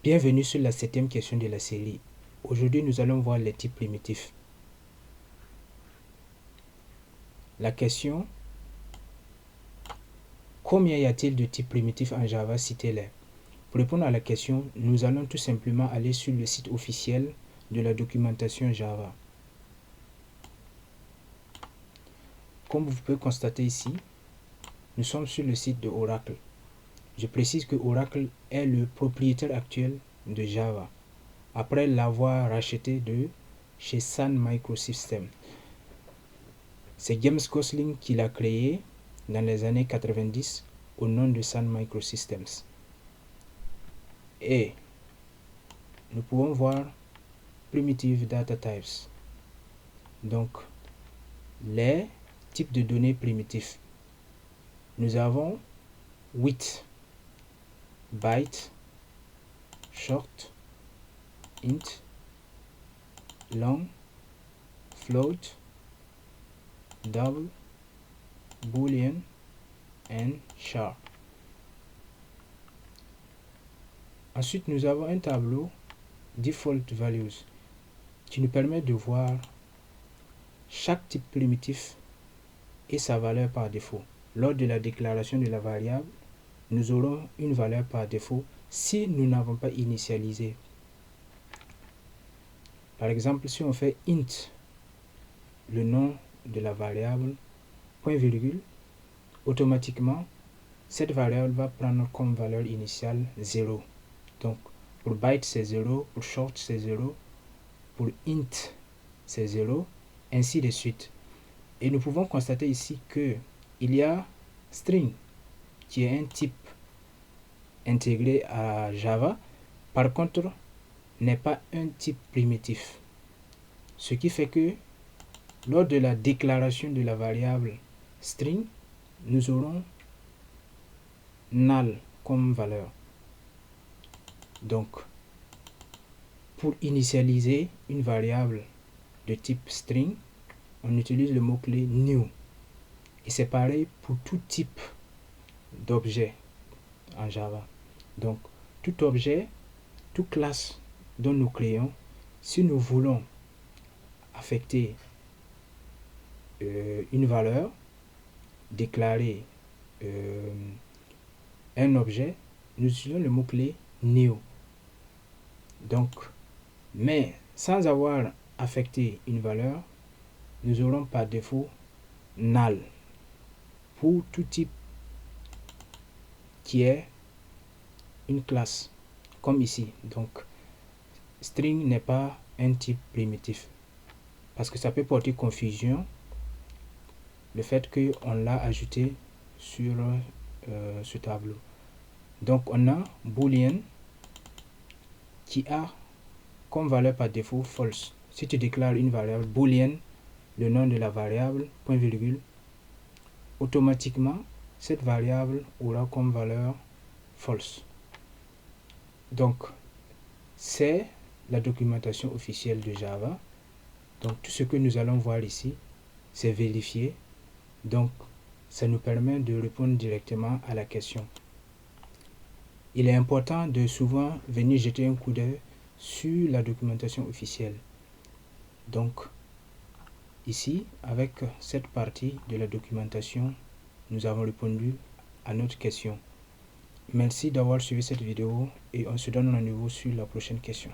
Bienvenue sur la 7e question de la série. Aujourd'hui, nous allons voir les types primitifs. La question: combien y a-t-il de types primitifs en Java? Citez-les. Pour répondre à la question, nous allons tout simplement aller sur le site officiel de la documentation Java. Comme vous pouvez constater ici, nous sommes sur le site de Oracle. Je précise que Oracle est le propriétaire actuel de Java, après l'avoir racheté de chez Sun Microsystems. C'est James Gosling qui l'a créé dans les années 90 au nom de Sun Microsystems. Et nous pouvons voir Primitive Data Types. Donc, les types de données primitifs. Nous avons width, byte, short, int, long, float, double, boolean and char. Ensuite, nous avons un tableau default values qui nous permet de voir chaque type primitif et sa valeur par défaut. Lors de la déclaration de la variable, nous aurons une valeur par défaut si nous n'avons pas initialisé. Par exemple, si on fait int, le nom de la variable, point virgule, automatiquement, cette variable va prendre comme valeur initiale 0. Donc, pour byte, c'est 0, pour short, c'est 0, pour int, c'est 0, ainsi de suite. Et nous pouvons constater ici que il y a string, qui est un type intégré à Java, par contre, n'est pas un type primitif. Ce qui fait que, lors de la déclaration de la variable string, nous aurons null comme valeur. Donc, pour initialiser une variable de type string, on utilise le mot-clé new. Et c'est pareil pour tout type d'objet en Java. Donc, tout objet, toute classe dont nous créons, si nous voulons affecter une valeur, déclarer un objet, nous utilisons le mot-clé new. Donc, mais sans avoir affecté une valeur, nous aurons par défaut null pour tout type qui est une classe, comme ici. Donc, string n'est pas un type primitif, parce que ça peut porter confusion, le fait qu'on l'a ajouté sur ce tableau. Donc, on a boolean qui a comme valeur par défaut false. Si tu déclares une variable boolean, le nom de la variable, point virgule, automatiquement, cette variable aura comme valeur false. Donc, c'est la documentation officielle de Java. Donc, tout ce que nous allons voir ici, c'est vérifié. Donc, ça nous permet de répondre directement à la question. Il est important de souvent venir jeter un coup d'œil sur la documentation officielle. Donc, ici, avec cette partie de la documentation, nous avons répondu à notre question. Merci d'avoir suivi cette vidéo et on se donne rendez-vous sur la prochaine question.